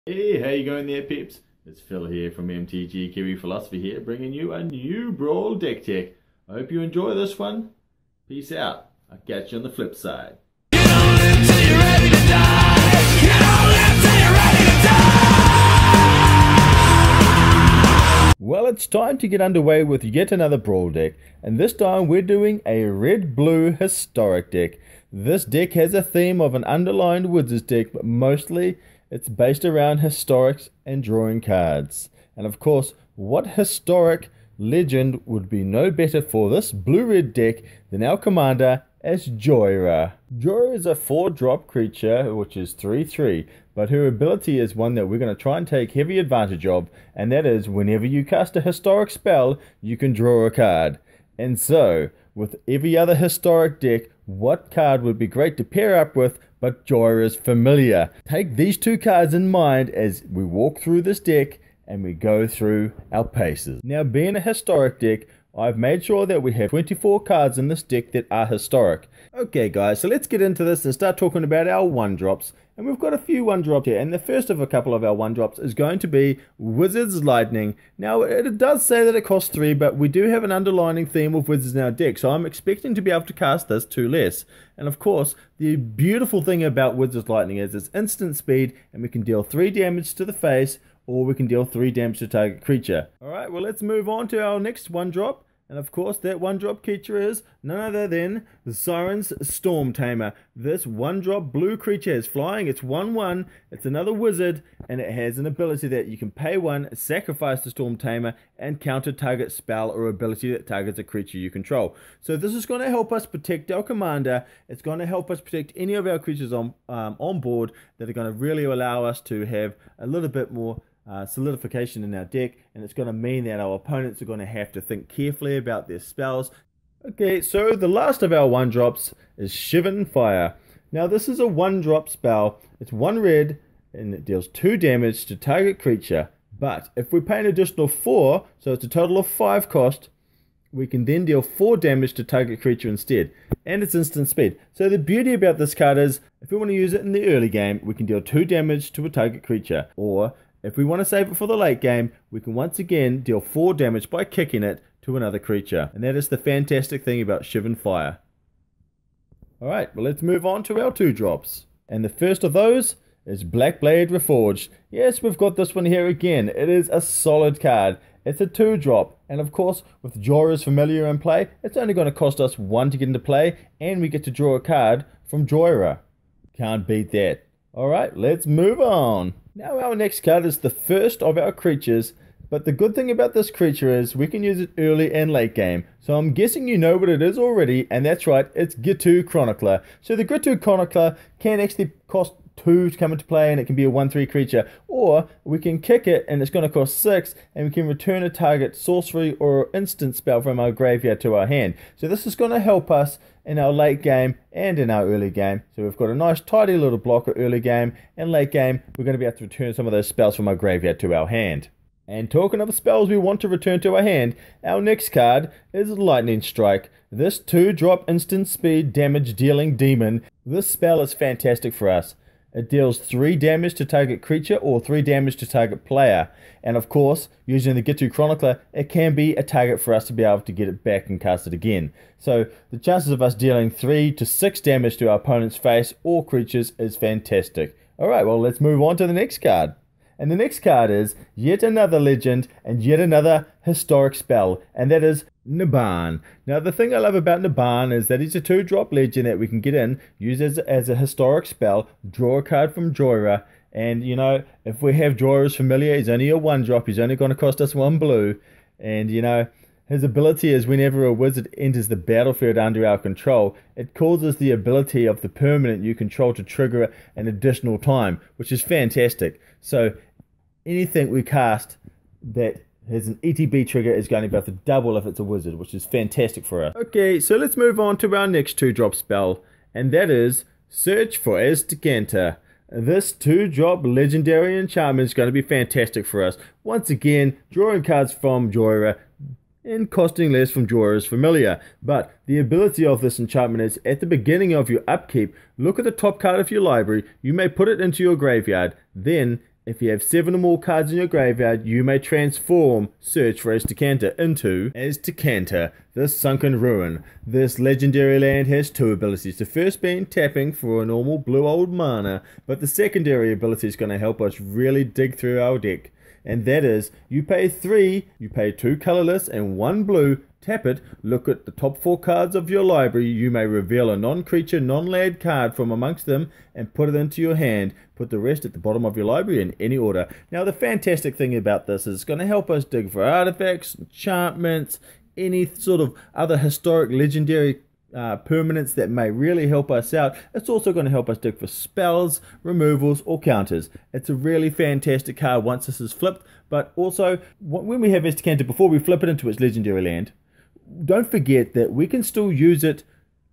Hey, how you going there, peeps? It's Phil here from MTG Kiwi Philosophy here, bringing you a new Brawl deck tech. I hope you enjoy this one. Peace out. I'll catch you on the flip side. You don't live till you're ready to die. You don't live till you're ready to die. Well, it's time to get underway with yet another Brawl deck, and this time we're doing a red-blue historic deck. This deck has a theme of an underlined Wizards deck, but mostly it's based around historics and drawing cards. And of course, what historic legend would be no better for this blue-red deck than our commander as Joyra. Joyra is a 4-drop creature which is 3/3, but her ability is one that we're going to try and take heavy advantage of, and that is whenever you cast a historic spell, you can draw a card. And so, with every other historic deck, what card would be great to pair up with but Joyra's Familiar? Take these two cards in mind as we walk through this deck and we go through our paces. Now, being a historic deck, I've made sure that we have 24 cards in this deck that are historic. Okay guys, so let's get into this and start talking about our 1-drops. And we've got a few 1-drops here, and the first of a couple of our 1-drops is going to be Wizards Lightning. Now, it does say that it costs 3, but we do have an underlining theme of Wizards in our deck, so I'm expecting to be able to cast this 2 less. And of course, the beautiful thing about Wizards Lightning is it's instant speed, and we can deal 3 damage to the face, or we can deal 3 damage to target creature. Alright, well let's move on to our next 1-drop. And of course, that 1-drop creature is none other than the Siren's Storm Tamer. This 1-drop blue creature is flying. It's 1/1. It's another wizard, and it has an ability that you can pay 1, sacrifice the Storm Tamer, and counter target spell or ability that targets a creature you control. So this is going to help us protect our commander. It's going to help us protect any of our creatures on board that are going to really allow us to have a little bit more solidification in our deck, and it's going to mean that our opponents are going to have to think carefully about their spells. Okay, so the last of our 1-drops is Shivan Fire. Now this is a 1-drop spell. It's 1 red and it deals 2 damage to target creature, but if we pay an additional 4, so it's a total of 5 cost, we can then deal 4 damage to target creature instead, and it's instant speed. So the beauty about this card is if we want to use it in the early game, we can deal 2 damage to a target creature, or if we want to save it for the late game, we can once again deal 4 damage by kicking it to another creature. And that is the fantastic thing about Shivan Fire. Alright, well let's move on to our 2-drops. And the first of those is Blackblade Reforged. Yes, we've got this one here again. It is a solid card. It's a 2-drop. And of course, with Joyra's Familiar in play, it's only going to cost us 1 to get into play, and we get to draw a card from Joyra. Can't beat that. Alright, let's move on. Now our next card is the first of our creatures, but the good thing about this creature is we can use it early and late game. So I'm guessing you know what it is already, and that's right, it's Gitu Chronicler. So the Gitu Chronicler can actually cost 2 to come into play, and it can be a 1/3 creature, or we can kick it and it's going to cost 6, and we can return a target sorcery or instant spell from our graveyard to our hand. So this is going to help us in our late game and in our early game. So we've got a nice tidy little blocker early game, and late game we're going to be able to return some of those spells from our graveyard to our hand. And talking of spells we want to return to our hand, our next card is Lightning Strike. This 2-drop instant speed damage dealing demon. This spell is fantastic for us. It deals 3 damage to target creature or 3 damage to target player. And of course, using the Gitu Chronicler, it can be a target for us to be able to get it back and cast it again. So the chances of us dealing 3 to 6 damage to our opponent's face or creatures is fantastic. Alright, well let's move on to the next card. And the next card is yet another legend and yet another historic spell, and that is Naban. Now the thing I love about Naban is that he's a 2-drop legend that we can get in, use as a historic spell, draw a card from Joyra, and you know, if we have Joyra's Familiar, he's only a 1-drop, he's only going to cost us 1 blue, and you know, his ability is whenever a wizard enters the battlefield under our control, it causes the ability of the permanent you control to trigger an additional time, which is fantastic. So anything we cast that has an ETB trigger is going to be able to double if it's a wizard, which is fantastic for us. Okay, so let's move on to our next 2-drop spell, and that is Search for Aztekanta. This 2-drop legendary enchantment is going to be fantastic for us. Once again, drawing cards from Joyra and costing less from Joyra's Familiar. But the ability of this enchantment is at the beginning of your upkeep, look at the top card of your library, you may put it into your graveyard, then if you have 7 or more cards in your graveyard, you may transform Search for Aztecanter into Aztecanter, the Sunken Ruin. This legendary land has 2 abilities. The first being tapping for a normal blue old mana, but the secondary ability is going to help us really dig through our deck. And that is, you pay 3, you pay 2 colorless and 1 blue, tap it, look at the top 4 cards of your library, you may reveal a non-creature, non-land card from amongst them and put it into your hand. Put the rest at the bottom of your library in any order. Now the fantastic thing about this is it's going to help us dig for artifacts, enchantments, any sort of other historic legendary permanents that may really help us out. It's also going to help us dig for spells, removals, or counters. It's a really fantastic card once this is flipped, but also when we have Aztecanter, before we flip it into its legendary land, don't forget that we can still use it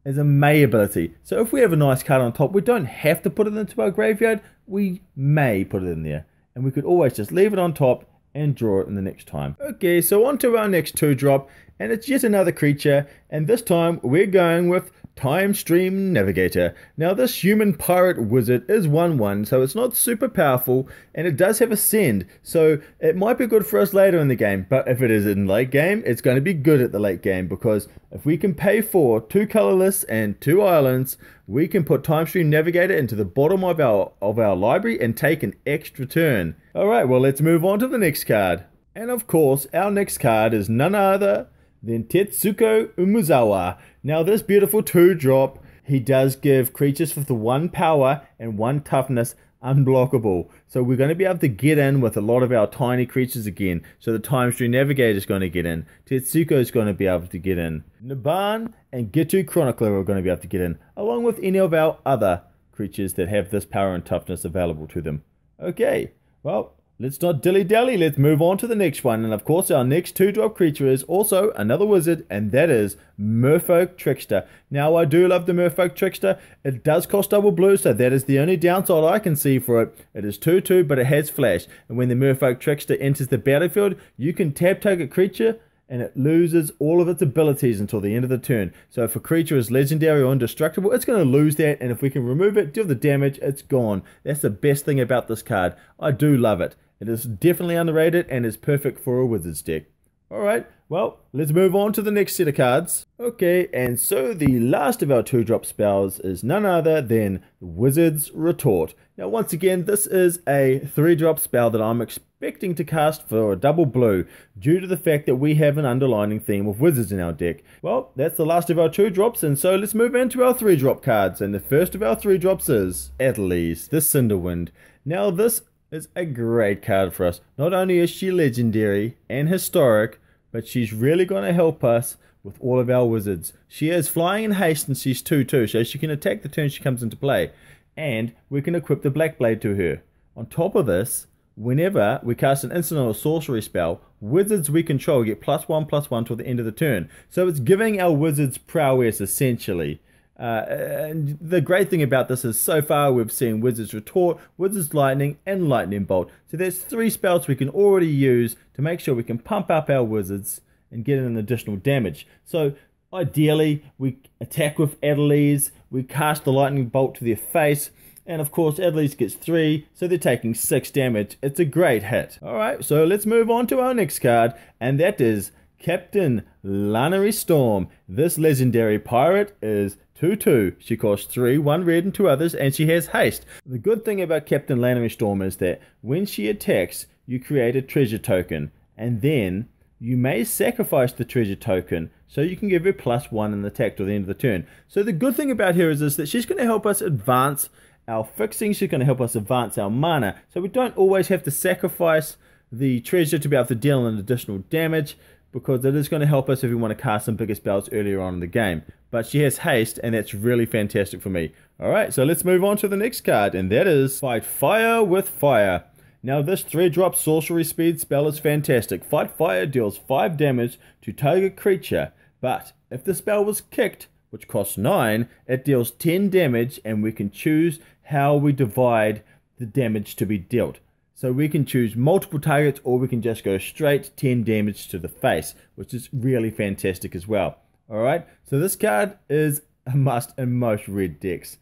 as a May ability. So if we have a nice card on top, we don't have to put it into our graveyard, we may put it in there. And we could always just leave it on top and draw it in the next time. Okay, so on to our next 2-drop, and it's yet another creature, and this time we're going with Time Stream Navigator. Now this human pirate wizard is 1/1, so it's not super powerful, and it does have a send, so it might be good for us later in the game, but if it is in late game, it's going to be good at the late game, because if we can pay for 2 colorless and 2 islands, we can put Time Stream Navigator into the bottom of our library and take an extra turn. Alright, well let's move on to the next card. And of course, our next card is none other than Tetsuko Umezawa. Now this beautiful 2-drop, he does give creatures with the 1 power and 1 toughness unblockable. So we're going to be able to get in with a lot of our tiny creatures again. So the Time Stream Navigator is going to get in. Tetsuko is going to be able to get in. Naban and Gitu Chronicler are going to be able to get in, along with any of our other creatures that have this power and toughness available to them. Okay, well, let's not dilly-dally, let's move on to the next one. And of course, our next 2-drop creature is also another wizard, and that is Merfolk Trickster. Now, I do love the Merfolk Trickster. It does cost double blue, so that is the only downside I can see for it. It is 2/2, but it has flash. And when the Merfolk Trickster enters the battlefield, you can tap target creature, and it loses all of its abilities until the end of the turn. So if a creature is legendary or indestructible, it's going to lose that, and if we can remove it, deal the damage, it's gone. That's the best thing about this card. I do love it. It is definitely underrated and is perfect for a wizard's deck. Alright, well, let's move on to the next set of cards. Okay, and so the last of our 2-drop spells is none other than Wizard's Retort. Now once again, this is a 3-drop spell that I'm expecting to cast for a double blue, due to the fact that we have an underlining theme of wizards in our deck. Well, that's the last of our 2-drops, and so let's move into our 3-drop cards, and the first of our 3-drops is Adeliz, the Cinderwind. Now this is a great card for us. Not only is she legendary and historic, but she's really going to help us with all of our wizards. She has flying and haste, and she's 2/2, so she can attack the turn she comes into play. And we can equip the Black Blade to her. On top of this, whenever we cast an instant or a sorcery spell, wizards we control get +1/+1 till the end of the turn. So it's giving our wizards prowess, essentially. And the great thing about this is so far we've seen Wizard's Retort, Wizard's Lightning, and Lightning Bolt. So there's 3 spells we can already use to make sure we can pump up our wizards and get an additional damage. So ideally we attack with Adeliz, we cast the Lightning Bolt to their face, and of course Adeliz gets 3, so they're taking 6 damage. It's a great hit. Alright, so let's move on to our next card, and that is Captain Lannery Storm. This legendary pirate is 2/2. She costs 3, 1 red and 2 others, and she has haste. The good thing about Captain Lannery Storm is that when she attacks, you create a treasure token, and then you may sacrifice the treasure token so you can give her +1 in the attack till the end of the turn. So the good thing about her is that she's going to help us advance our fixing, she's going to help us advance our mana, so we don't always have to sacrifice the treasure to be able to deal in additional damage, because it is going to help us if we want to cast some bigger spells earlier on in the game. But she has haste, and that's really fantastic for me. Alright, so let's move on to the next card, and that is Fight Fire with Fire. Now this 3-drop sorcery speed spell is fantastic. Fight Fire deals 5 damage to target creature, but if the spell was kicked, which costs 9, it deals 10 damage, and we can choose how we divide the damage to be dealt. So we can choose multiple targets, or we can just go straight 10 damage to the face, which is really fantastic as well. Alright, so this card is a must in most red decks.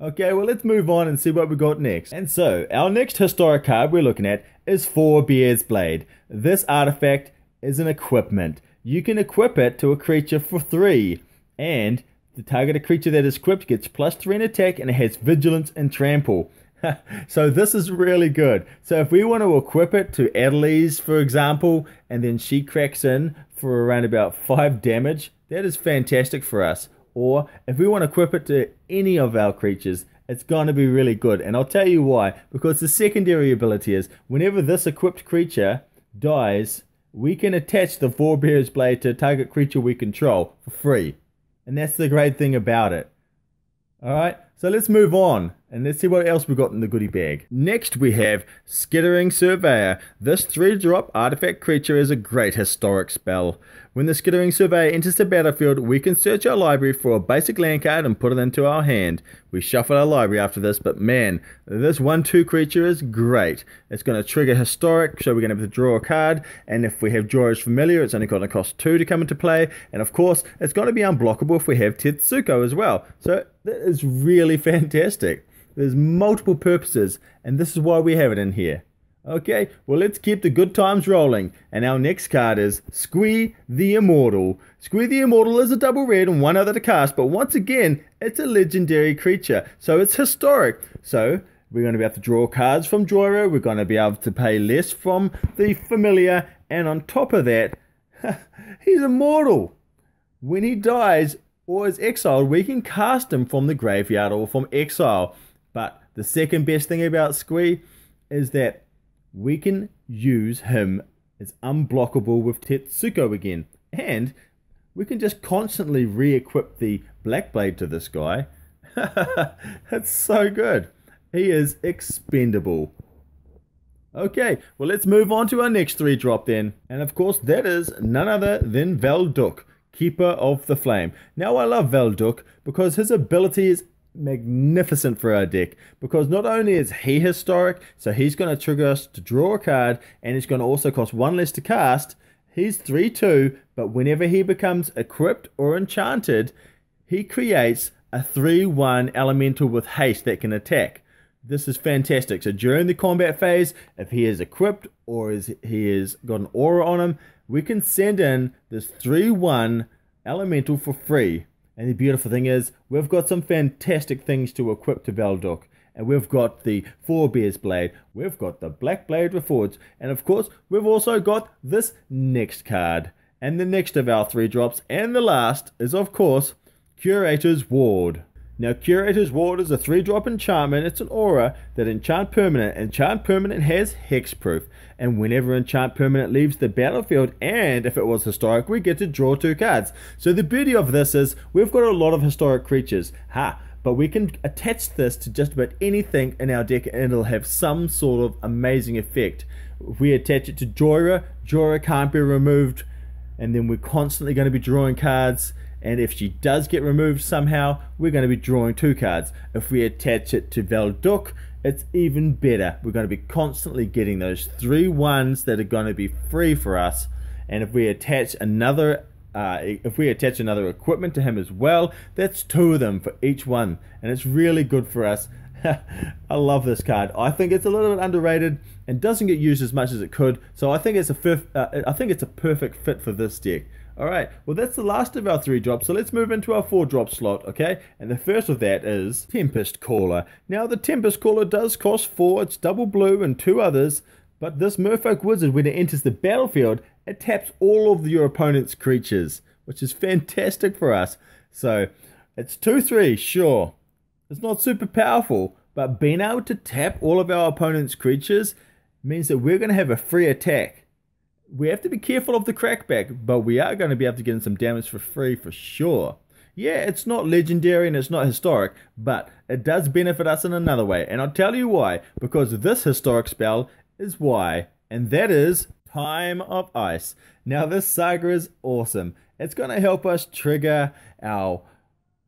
Okay, well, let's move on and see what we got next. And so, our next historic card we're looking at is Forebear's Blade. This artifact is an equipment. You can equip it to a creature for 3, and the targeted creature that is equipped gets +3 in attack, and it has vigilance and trample. So this is really good. So if we want to equip it to Adelise, for example, and then she cracks in for around about 5 damage, that is fantastic for us. Or if we want to equip it to any of our creatures, it's going to be really good. And I'll tell you why. Because the secondary ability is, whenever this equipped creature dies, we can attach the Forebear's Blade to a target creature we control for free. And that's the great thing about it. Alright, so let's move on and let's see what else we got in the goodie bag. Next we have Skittering Surveyor. This 3-drop artifact creature is a great historic spell. When the Skittering Surveyor enters the battlefield, we can search our library for a basic land card and put it into our hand. We shuffle our library after this, but man, this 1/2 creature is great. It's going to trigger historic, so we're going to have to draw a card, and if we have Jorah's Familiar, it's only going to cost 2 to come into play, and of course, it's going to be unblockable if we have Tetsuko as well. So that is really fantastic. There's multiple purposes, and this is why we have it in here. Okay, well, let's keep the good times rolling. And our next card is Squee the Immortal. Squee the Immortal is a double red and 1 other to cast, but once again, it's a legendary creature, so it's historic. So we're going to be able to draw cards from Jorah, we're going to be able to pay less from the Familiar, and on top of that, he's immortal. When he dies or is exiled, we can cast him from the graveyard or from exile. But the second best thing about Squee is that we can use him as unblockable with Tetsuko again. And we can just constantly re-equip the Black Blade to this guy. That's so good. He is expendable. Okay, well, let's move on to our next 3-drop then. And of course, that is none other than Valduk, Keeper of the Flame. Now, I love Valduk because his ability is magnificent for our deck, because not only is he historic, so he's going to trigger us to draw a card, and it's going to also cost 1 less to cast. He's 3/2, but whenever he becomes equipped or enchanted, he creates a 3/1 elemental with haste that can attack. This is fantastic. So during the combat phase, if he is equipped or he has got an aura on him, we can send in this 3/1 elemental for free. And the beautiful thing is, we've got some fantastic things to equip to Valduk. And we've got the Forebear's Blade, we've got the Black Blade Reforged, and of course, we've also got this next card. And the next of our 3-drops, and the last, is of course, Curator's Ward. Now, Curator's Ward is a 3-drop enchantment. It's an aura that enchant permanent. Enchant permanent has hexproof. And whenever enchant permanent leaves the battlefield, and if it was historic, we get to draw 2 cards. So the beauty of this is we've got a lot of historic creatures. But we can attach this to just about anything in our deck, and it'll have some sort of amazing effect. If we attach it to Jorah, Jorah can't be removed, and then we're constantly going to be drawing cards. And if she does get removed somehow, we're going to be drawing 2 cards. If we attach it to Valduk, it's even better. We're going to be constantly getting those 3/1s that are going to be free for us. And if we attach another equipment to him as well, that's 2 of them for each one, and it's really good for us. I love this card. I think it's a little bit underrated and doesn't get used as much as it could. So I think it's a perfect fit for this deck. Alright, well, that's the last of our 3-drops, so let's move into our 4-drop slot, okay? And the first of that is Tempest Caller. Now, the Tempest Caller does cost 4, it's double blue and 2 others, but this Merfolk Wizard, when it enters the battlefield, it taps all of your opponent's creatures, which is fantastic for us. So, it's 2/3, sure. It's not super powerful, but being able to tap all of our opponent's creatures means that we're going to have a free attack. We have to be careful of the crackback, but we are going to be able to get in some damage for free for sure. Yeah, it's not legendary and it's not historic, but it does benefit us in another way. And I'll tell you why. Because this historic spell is why. And that is Time of Ice. Now, this saga is awesome. It's going to help us trigger our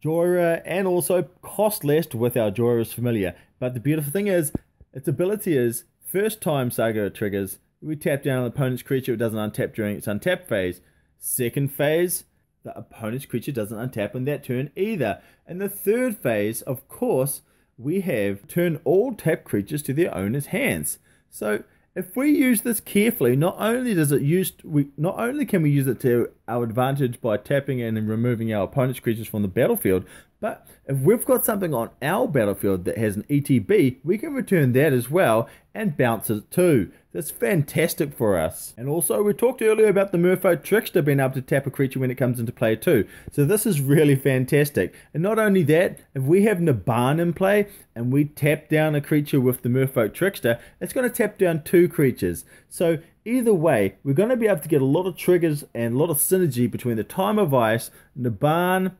Jorah and also cost less with our Jorah's Familiar. But the beautiful thing is, its ability is, first time saga triggers, we tap down an opponent's creature, it doesn't untap during its untap phase. Second phase, the opponent's creature doesn't untap in that turn either. And the third phase, of course, we have turn all tapped creatures to their owner's hands. So if we use this carefully, not only can we use it to our advantage by tapping in and removing our opponent's creatures from the battlefield, but if we've got something on our battlefield that has an ETB, we can return that as well and bounce it too. That's fantastic for us. And also, we talked earlier about the Merfolk Trickster being able to tap a creature when it comes into play too. So this is really fantastic. And not only that, if we have Naban in play and we tap down a creature with the Merfolk Trickster, it's going to tap down 2 creatures. So either way, we're going to be able to get a lot of triggers and a lot of synergy between the Time of Ice, Naban,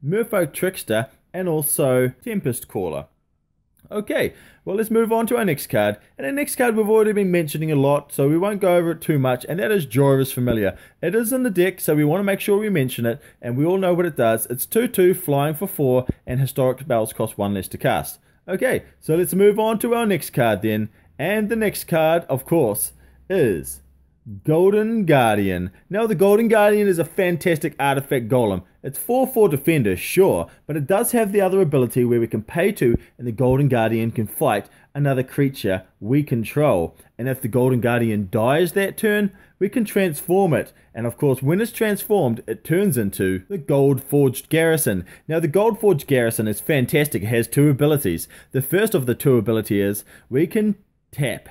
Merfolk Trickster, and also Tempest Caller. Okay, well, let's move on to our next card. And our next card we've already been mentioning a lot, so we won't go over it too much, and that is Jorah's Familiar. It is in the deck, so we want to make sure we mention it, and we all know what it does. It's 2/2, flying for 4, and historic spells cost 1 less to cast. Okay, so let's move on to our next card then. And the next card, of course, is Golden Guardian. Now, the Golden Guardian is a fantastic artifact golem. It's 4/4 defender, sure, but it does have the other ability where we can pay 2 and the Golden Guardian can fight another creature we control. And if the Golden Guardian dies that turn, we can transform it. And of course, when it's transformed, it turns into the Gold Forged Garrison. Now, the Gold Forged Garrison is fantastic. It has 2 abilities. The first of the 2 ability is we can tap,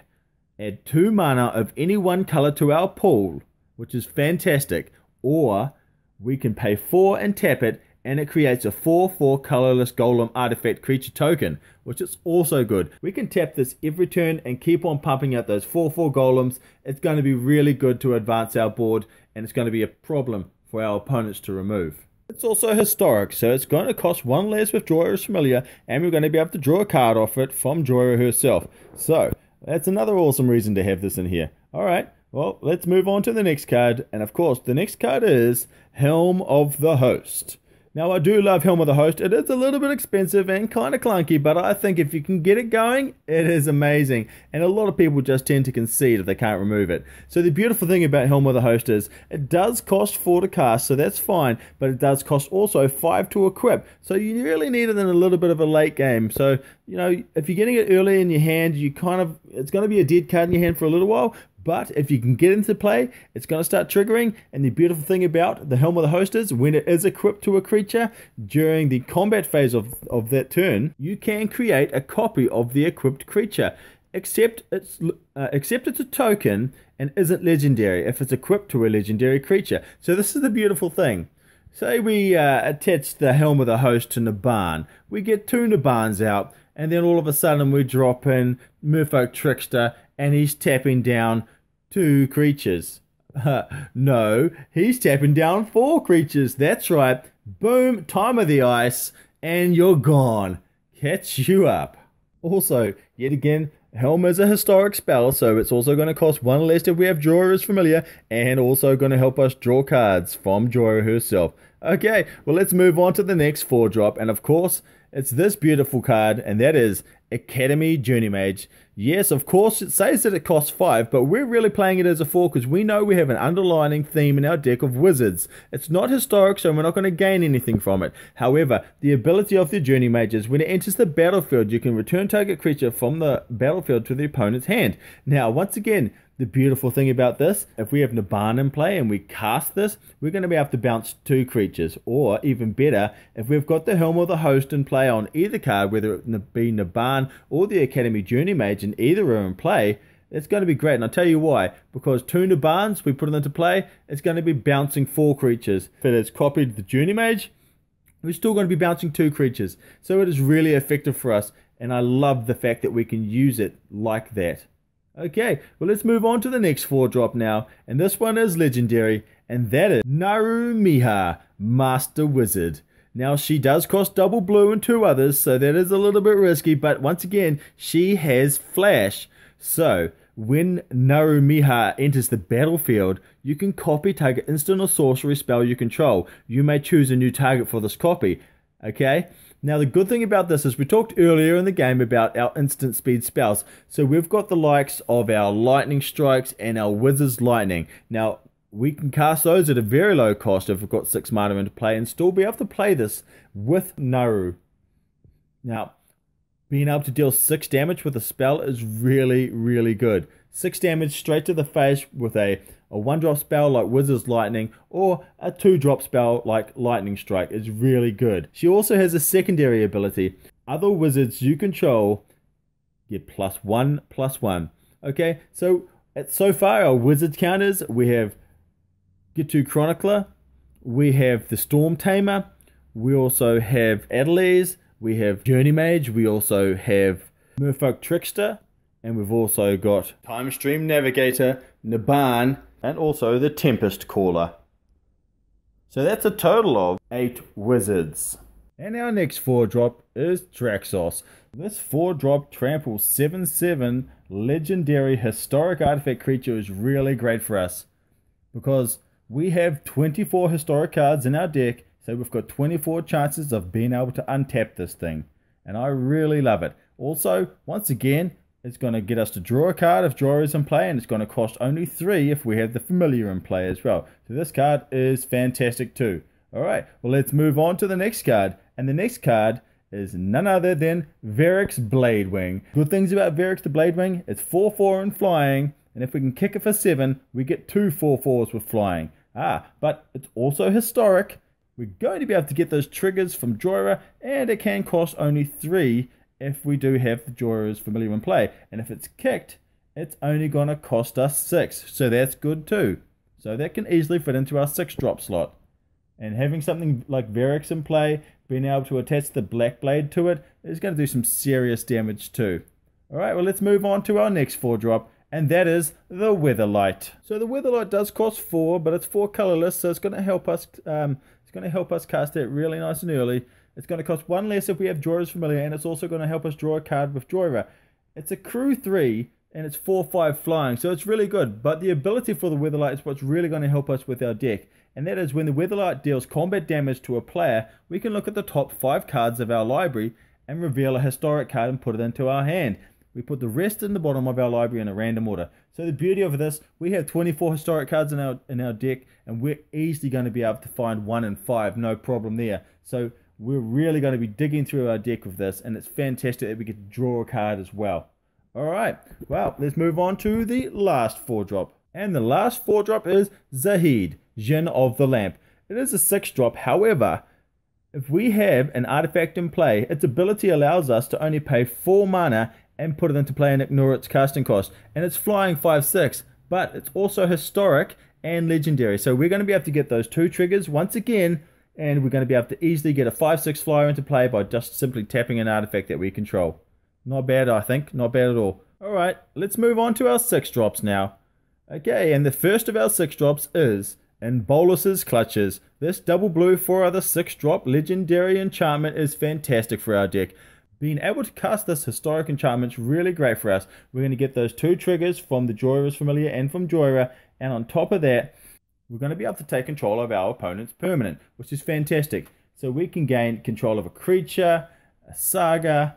add 2 mana of any one color to our pool, which is fantastic, or we can pay 4 and tap it, and it creates a 4/4 colorless golem artifact creature token, which is also good. We can tap this every turn and keep on pumping out those 4/4 golems. It's going to be really good to advance our board, and it's going to be a problem for our opponents to remove. It's also historic, so it's going to cost 1 less with Jorah's Familiar, and we're going to be able to draw a card off it from Jorah herself. So that's another awesome reason to have this in here. Alright, well, let's move on to the next card. And of course, the next card is Helm of the Host. Now, I do love Helm of the Host. It is a little bit expensive and kind of clunky, but I think if you can get it going, it is amazing. And a lot of people just tend to concede if they can't remove it. So the beautiful thing about Helm of the Host is it does cost 4 to cast, so that's fine, but it does cost also 5 to equip. So you really need it in a little bit of a late game. So, you know, if you're getting it early in your hand, it's going to be a dead card in your hand for a little while. But if you can get into play, it's going to start triggering. And the beautiful thing about the Helm of the Host is when it is equipped to a creature during the combat phase of that turn, you can create a copy of the equipped creature, except it's a token and isn't legendary if it's equipped to a legendary creature. So this is the beautiful thing. Say we attach the Helm of the Host to Naban. We get 2 Nabans out, and then all of a sudden we drop in Merfolk Trickster, and he's tapping down 2 creatures. No, he's tapping down 4 creatures. That's right. Boom, Time of the Ice, and you're gone. Catch you up. Also, yet again, Helm is a historic spell, so it's also going to cost 1 less if we have Jorah's Familiar, and also going to help us draw cards from Jorah herself. Okay, well, let's move on to the next 4-drop, and of course, it's this beautiful card, and that is Academy Journey Mage. Yes, of course, it says that it costs 5, but we're really playing it as a 4 because we know we have an underlining theme in our deck of wizards. It's not historic, so we're not going to gain anything from it. However, the ability of the Journey Mage is when it enters the battlefield, you can return target creature from the battlefield to the opponent's hand. Now, once again, the beautiful thing about this, if we have Naban in play and we cast this, we're going to be able to bounce 2 creatures. Or, even better, if we've got the Helm of the Host in play on either card, whether it be Naban or the Academy Journey Mage, and either are in play, it's going to be great. And I'll tell you why. Because 2 Nabans, we put it into play, it's going to be bouncing 4 creatures. If it has copied the Journey Mage, we're still going to be bouncing 2 creatures. So it is really effective for us, and I love the fact that we can use it like that. Okay, well, let's move on to the next 4-drop now, and this one is legendary, and that is Narumiha, Master Wizard. Now, she does cost double blue and 2 others, so that is a little bit risky, but once again, she has flash. So, when Narumiha enters the battlefield, you can copy target instant or sorcery spell you control. You may choose a new target for this copy, okay? Now, the good thing about this is we talked earlier in the game about our instant speed spells. So we've got the likes of our lightning strikes and our wizard's lightning. Now, we can cast those at a very low cost if we've got 6 mana into play and still be able to play this with Naru. Now, being able to deal 6 damage with a spell is really, really good. 6 damage straight to the face with a 1-drop spell like Wizard's Lightning or a 2-drop spell like Lightning Strike is really good. She also has a secondary ability. Other wizards you control get +1/+1. Okay, so far our wizard counters, we have Get2 Chronicler, we have the Storm Tamer, we also have Adelaise, we have Journey Mage, we also have Merfolk Trickster, and we've also got Time Stream Navigator, Naban, and also the Tempest Caller. So that's a total of 8 wizards. And our next 4-drop is Traxos. This 4-drop trample 7/7 legendary historic artifact creature is really great for us because we have 24 historic cards in our deck, so we've got 24 chances of being able to untap this thing, and I really love it. Also, once again, it's going to get us to draw a card if draw is in play, and it's going to cost only 3 if we have the familiar in play as well. So this card is fantastic too. Alright, well let's move on to the next card, and the next card is none other than Varric's Bladewing. Good things about Varric's the Bladewing, it's 4/4 and flying, and if we can kick it for 7, we get 2 4/4s with flying. But it's also historic. We're going to be able to get those triggers from Joyra, and it can cost only 3 if we do have the Joyra's familiar in play. And if it's kicked, it's only going to cost us 6. So that's good too. So that can easily fit into our 6-drop slot. And having something like Varric's in play, being able to attach the Black Blade to it, is going to do some serious damage too. Alright, well let's move on to our next 4-drop, and that is the Weatherlight. So the Weatherlight does cost 4, but it's 4 colorless, so it's going to help us cast it really nice and early. It's going to cost 1 less if we have Joyra's familiar, and it's also going to help us draw a card with Joyra. It's a crew 3, and it's 4/5 flying, so it's really good. But the ability for the Weatherlight is what's really going to help us with our deck. And that is when the Weatherlight deals combat damage to a player, we can look at the top 5 cards of our library and reveal a historic card and put it into our hand. We put the rest in the bottom of our library in a random order. So the beauty of this, we have 24 historic cards in our deck, and we're easily going to be able to find 1 and 5, no problem there. So we're really going to be digging through our deck with this, and it's fantastic that we get to draw a card as well. Alright, well, let's move on to the last 4-drop. And the last 4-drop is Zahid, Jinn of the Lamp. It is a 6-drop, however, if we have an artifact in play, its ability allows us to only pay 4 mana and put it into play and ignore its casting cost. And it's flying 5/6, but it's also historic and legendary. So we're going to be able to get those 2 triggers once again, and we're going to be able to easily get a 5/6 flyer into play by just simply tapping an artifact that we control. Not bad, I think. Not bad at all. Alright, let's move on to our 6-drops now. Okay, and the first of our 6-drops is in Bolus's Clutches. This double blue 4 other 6-drop legendary enchantment is fantastic for our deck. Being able to cast this historic enchantment is really great for us. We're going to get those 2 triggers from the Joyra's familiar and from Joyra, and on top of that, we're going to be able to take control of our opponent's permanent, which is fantastic. So we can gain control of a creature, a saga,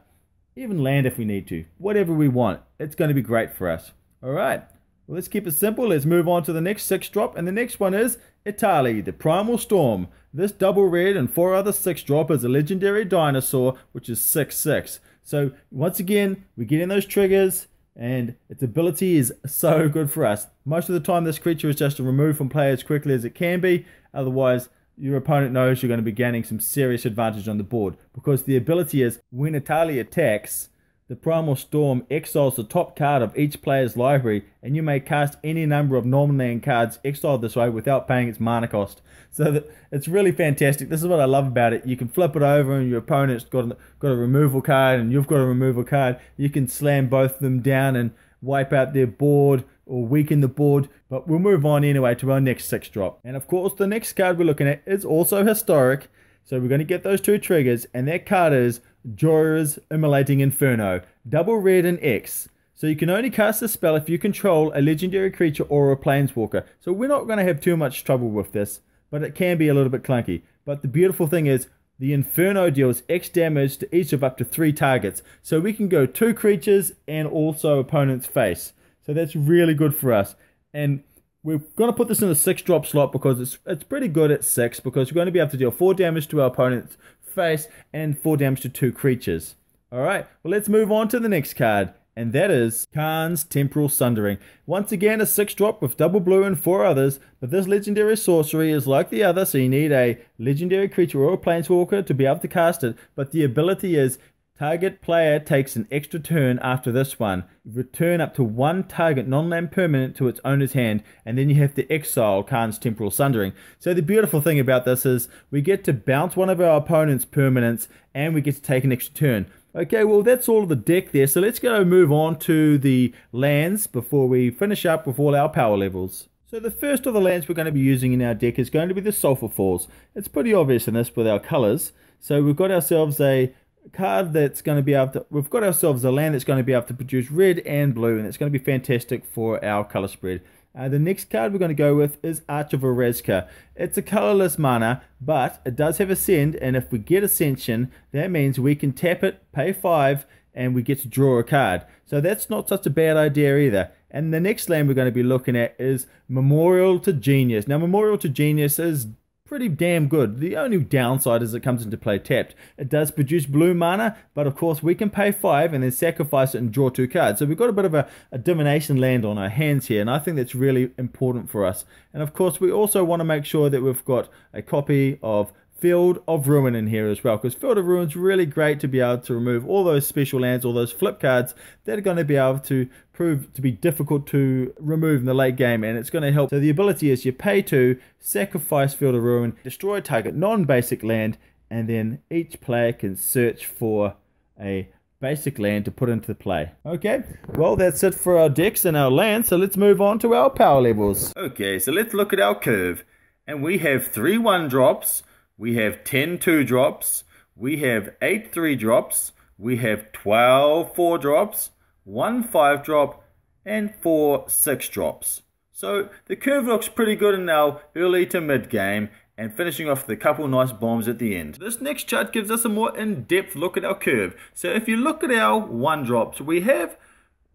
even land if we need to. Whatever we want. It's going to be great for us. Alright. Well, let's keep it simple. Let's move on to the next 6-drop, and the next one is Italy, the Primal Storm. This double red and 4 other 6-drop is a legendary dinosaur, which is 6/6. So once again, we're getting those triggers, and its ability is so good for us. Most of the time, this creature is just removed from play as quickly as it can be. Otherwise, your opponent knows you're going to be gaining some serious advantage on the board, because the ability is when Italy attacks, the Primal Storm exiles the top card of each player's library, and you may cast any number of non-land cards exiled this way without paying its mana cost. So it's really fantastic. This is what I love about it. You can flip it over, and your opponent's got a removal card, and you've got a removal card. You can slam both of them down and wipe out their board or weaken the board. But we'll move on anyway to our next 6-drop. And of course, the next card we're looking at is also historic. So we're going to get those 2 triggers, and that card is Joyra's Immolating Inferno, double red and X. So you can only cast this spell if you control a legendary creature or a planeswalker. So we're not going to have too much trouble with this, but it can be a little bit clunky. But the beautiful thing is, the Inferno deals X damage to each of up to 3 targets. So we can go 2 creatures and also opponent's face. So that's really good for us. And we're going to put this in the 6-drop slot because it's pretty good at 6, because we're going to be able to deal 4 damage to our opponent's face and 4 damage to 2 creatures. Alright, well let's move on to the next card. And that is Khan's Temporal Sundering. Once again, a 6-drop with double blue and 4 others, but this legendary sorcery is like the other, so you need a legendary creature or a planeswalker to be able to cast it, but the ability is target player takes an extra turn after this one. Return up to 1 target non-land permanent to its owner's hand, and then you have to exile Khan's Temporal Sundering. So the beautiful thing about this is we get to bounce one of our opponent's permanents, and we get to take an extra turn. Okay, well that's all of the deck there, so let's go move on to the lands before we finish up with all our power levels. So the first of the lands we're going to be using in our deck is going to be the Sulphur Falls. It's pretty obvious in this with our colours. So we've got ourselves a card that's going to be able to, we've got ourselves a land that's going to be able to produce red and blue, and it's going to be fantastic for our colour spread. The next card we're going to go with is Arch of Erasca. It's a colorless mana, but it does have Ascend, and if we get Ascension, that means we can tap it, pay 5, and we get to draw a card. So that's not such a bad idea either. And the next land we're going to be looking at is Memorial to Genius. Now, Memorial to Genius is pretty damn good. The only downside is it comes into play tapped. It does produce blue mana, but of course we can pay 5 and then sacrifice it and draw 2 cards. So we've got a bit of a divination land on our hands here, and I think that's really important for us. And of course we also want to make sure that we've got a copy of Field of Ruin in here as well, because Field of Ruin is really great to be able to remove all those special lands, all those flip cards that are going to be able to prove to be difficult to remove in the late game, and it's going to help. So the ability is you pay 2, sacrifice Field of Ruin, destroy target non-basic land, and then each player can search for a basic land to put into play. Okay, well that's it for our decks and our lands, so let's move on to our power levels. Okay, so let's look at our curve, and we have 3 1-drops, we have 10 2-drops, we have 8 3-drops, we have 12 4-drops, 1 5-drop, and 4 6-drops. So the curve looks pretty good in our early to mid game, and finishing off with a couple nice bombs at the end. This next chart gives us a more in-depth look at our curve. So if you look at our 1-drops, we have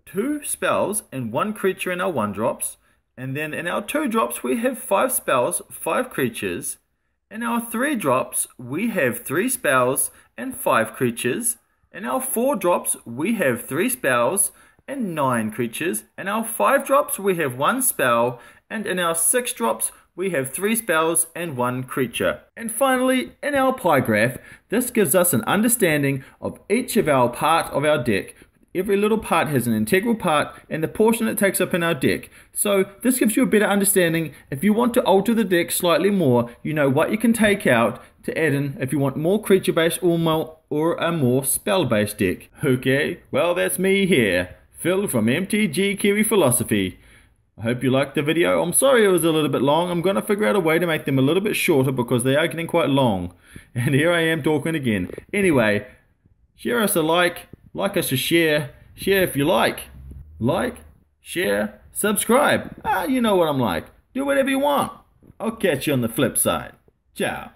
2 spells and 1 creature in our 1-drops, and then in our 2-drops we have 5 spells, 5 creatures. In our 3-drops, we have 3 spells and 5 creatures. In our 4-drops, we have 3 spells and 9 creatures. In our 5-drops, we have 1 spell. And in our 6-drops, we have 3 spells and 1 creature. And finally, in our pie graph, this gives us an understanding of each of our part of our deck. Every little part has an integral part and the portion it takes up in our deck. So this gives you a better understanding. If you want to alter the deck slightly more, you know what you can take out to add in if you want more creature based or a more spell based deck. Okay, well that's me here, Phil from MTG Kiwi Philosophy. I hope you liked the video. I'm sorry it was a little bit long. I'm going to figure out a way to make them a little bit shorter because they are getting quite long. And here I am talking again. Anyway, share us a like us a share if you like, share, subscribe. You know what I'm like. Do whatever you want. I'll catch you on the flip side. Ciao.